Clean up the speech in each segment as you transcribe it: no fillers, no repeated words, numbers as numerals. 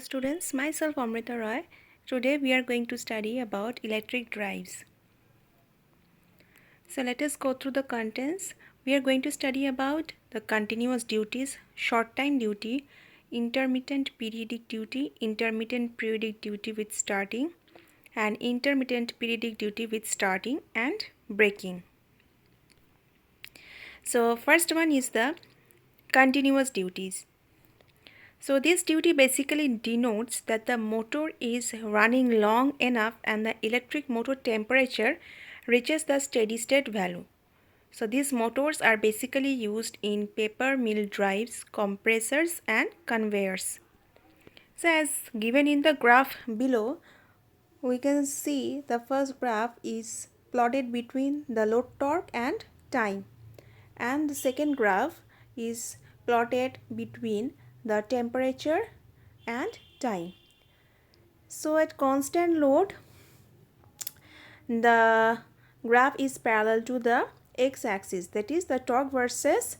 Students, myself Amrita Roy. Today we are going to study about electric drives. So let us go through the contents. We are going to study about the continuous duties, short time duty, intermittent periodic duty with starting, and intermittent periodic duty with starting and breaking. So first one is the continuous duties. So this duty basically denotes that the motor is running long enough and the electric motor temperature reaches the steady state value. So these motors are basically used in paper mill drives, compressors and conveyors. So as given in the graph below, we can see the first graph is plotted between the load torque and time, and the second graph is plotted between the temperature and time. So at constant load, the graph is parallel to the x-axis, that is the torque versus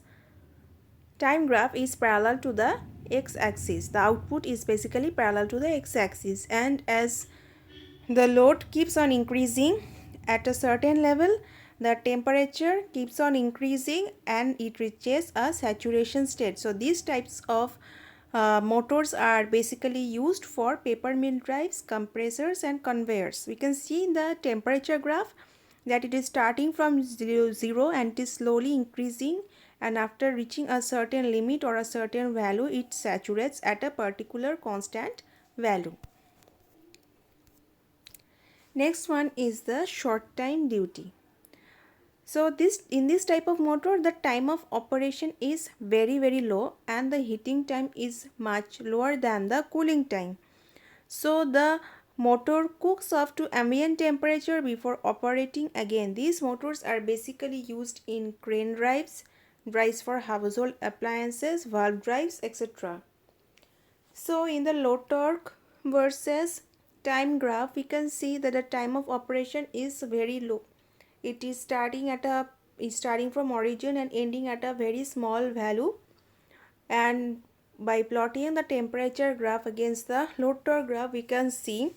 time graph is parallel to the x-axis. The output is basically parallel to the x-axis, and as the load keeps on increasing at a certain level, the temperature keeps on increasing and it reaches a saturation state. So these types of motors are basically used for paper mill drives, compressors and conveyors. We can see in the temperature graph that it is starting from zero and it is slowly increasing, and after reaching a certain limit or a certain value, it saturates at a particular constant value. Next one is the short time duty. So in this type of motor, the time of operation is very low and the heating time is much lower than the cooling time. So the motor cooks off to ambient temperature before operating again. These motors are basically used in crane drives, drives for household appliances, valve drives, etc. So in the load torque versus time graph, we can see that the time of operation is very low. It is starting from origin and ending at a very small value, and by plotting the temperature graph against the load torque graph, we can see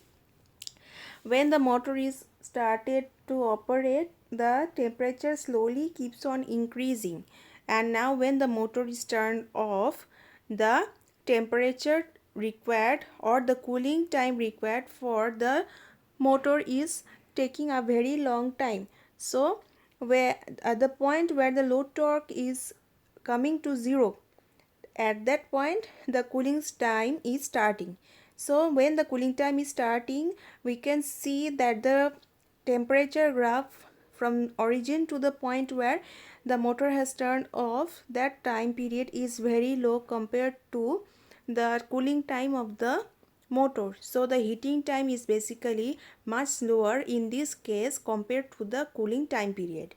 when the motor is started to operate, the temperature slowly keeps on increasing, and now when the motor is turned off, the temperature required or the cooling time required for the motor is taking a very long time. So where at the point where the load torque is coming to zero, at that point the cooling time is starting. So when the cooling time is starting, we can see that the temperature graph from origin to the point where the motor has turned off, that time period is very low compared to the cooling time of the motor. So the heating time is basically much slower in this case compared to the cooling time period.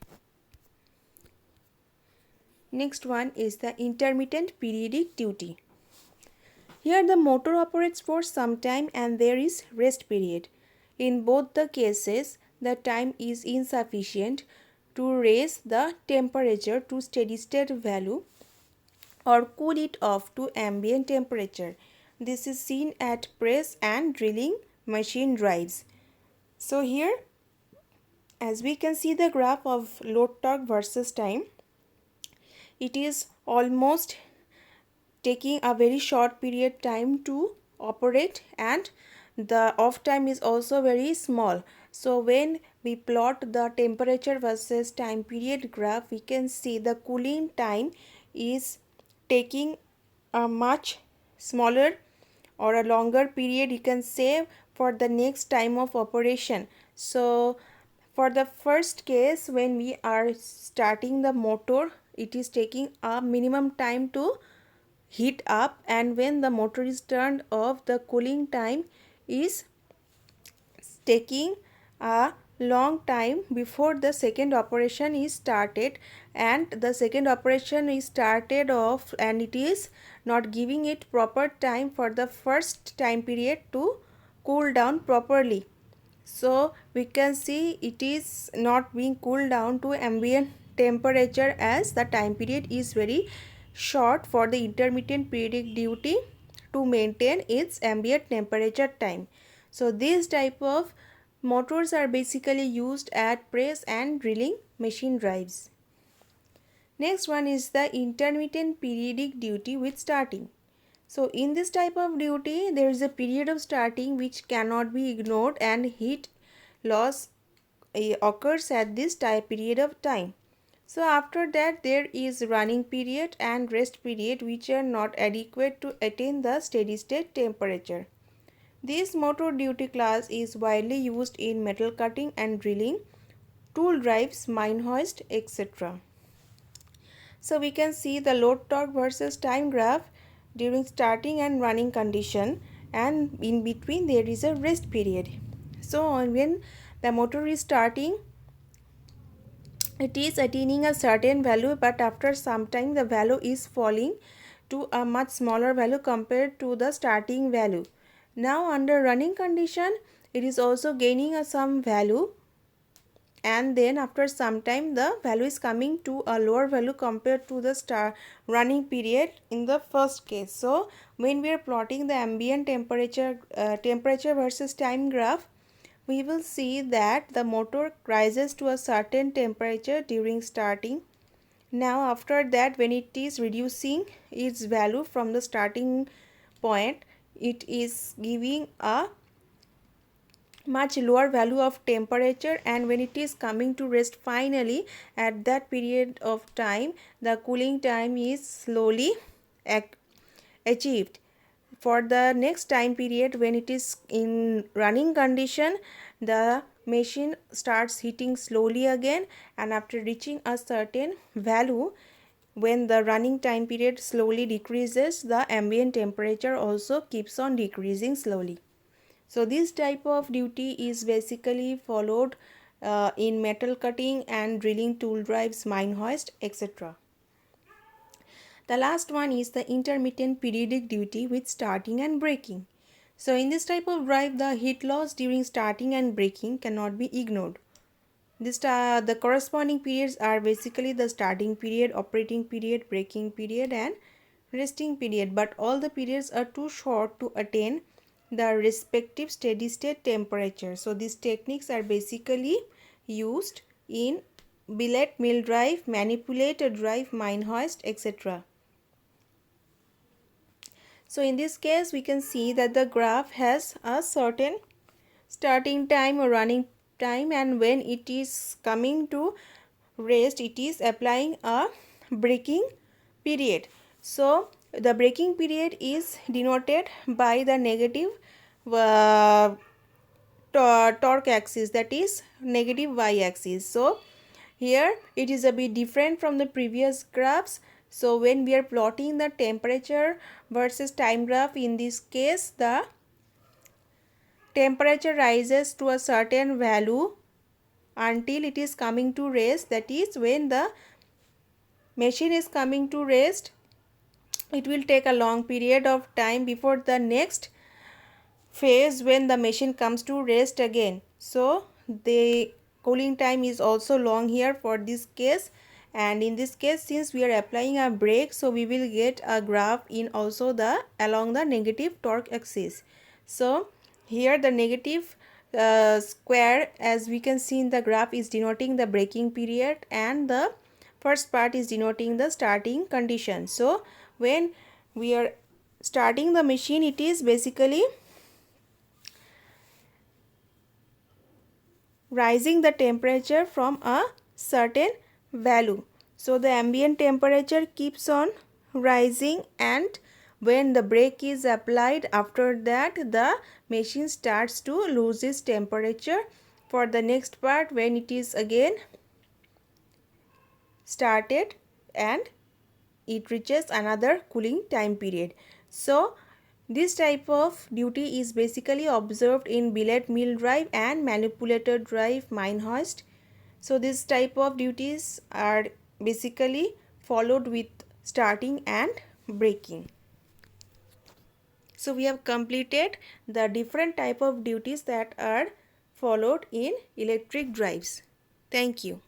Next one is the intermittent periodic duty. Here the motor operates for some time and there is rest period. In both the cases, the time is insufficient to raise the temperature to steady state value or cool it off to ambient temperature. This is seen at press and drilling machine drives. So here, as we can see the graph of load torque versus time, it is almost taking a very short period time to operate, and the off time is also very small. So when we plot the temperature versus time period graph, we can see the cooling time is taking a much smaller or a longer period, you can say, for the next time of operation. So for the first case, when we are starting the motor, it is taking a minimum time to heat up, and when the motor is turned off, the cooling time is taking a long time before the second operation is started, and the second operation is started off and it is not giving it proper time for the first time period to cool down properly. So we can see it is not being cooled down to ambient temperature as the time period is very short for the intermittent periodic duty to maintain its ambient temperature time. So these type of motors are basically used at press and drilling machine drives. Next one is the intermittent periodic duty with starting. So in this type of duty, there is a period of starting which cannot be ignored, and heat loss occurs at this period of time. So after that, there is running period and rest period which are not adequate to attain the steady state temperature. This motor duty class is widely used in metal cutting and drilling, tool drives, mine hoist, etc. So we can see the load torque versus time graph during starting and running condition, and in between there is a rest period. So when the motor is starting, it is attaining a certain value, but after some time the value is falling to a much smaller value compared to the starting value. Now under running condition, it is also gaining some value, and then after some time the value is coming to a lower value compared to the running period in the first case. So when we are plotting the ambient temperature versus time graph, we will see that the motor rises to a certain temperature during starting. Now after that, when it is reducing its value from the starting point, it is giving a much lower value of temperature, and when it is coming to rest finally, at that period of time the cooling time is slowly achieved. For the next time period, when it is in running condition, the machine starts heating slowly again, and after reaching a certain value, when the running time period slowly decreases, the ambient temperature also keeps on decreasing slowly. So this type of duty is basically followed in metal cutting and drilling tool drives, mine hoist, etc. The last one is the intermittent periodic duty with starting and braking. So in this type of drive, the heat loss during starting and braking cannot be ignored. The corresponding periods are basically the starting period, operating period, braking period, and resting period, but all the periods are too short to attain the respective steady state temperature. So these techniques are basically used in billet mill drive, manipulator drive, mine hoist, etc. So in this case, we can see that the graph has a certain starting time or running time, and when it is coming to rest, it is applying a braking period. So the braking period is denoted by the negative torque axis, that is negative y axis. So here it is a bit different from the previous graphs. So when we are plotting the temperature versus time graph, in this case the temperature rises to a certain value until it is coming to rest, that is when the machine is coming to rest, it will take a long period of time before the next phase when the machine comes to rest again. So the cooling time is also long here for this case, and in this case, since we are applying a brake, so we will get a graph in also the along the negative torque axis. So here the negative square, as we can see in the graph, is denoting the braking period, and the first part is denoting the starting condition. So when we are starting the machine, it is basically rising the temperature from a certain value. So the ambient temperature keeps on rising, and when the brake is applied, after that the machine starts to lose its temperature for the next part when it is again started and it reaches another cooling time period. So this type of duty is basically observed in billet mill drive and manipulator drive, mine hoist. So this type of duties are basically followed with starting and braking. So we have completed the different type of duties that are followed in electric drives. Thank you.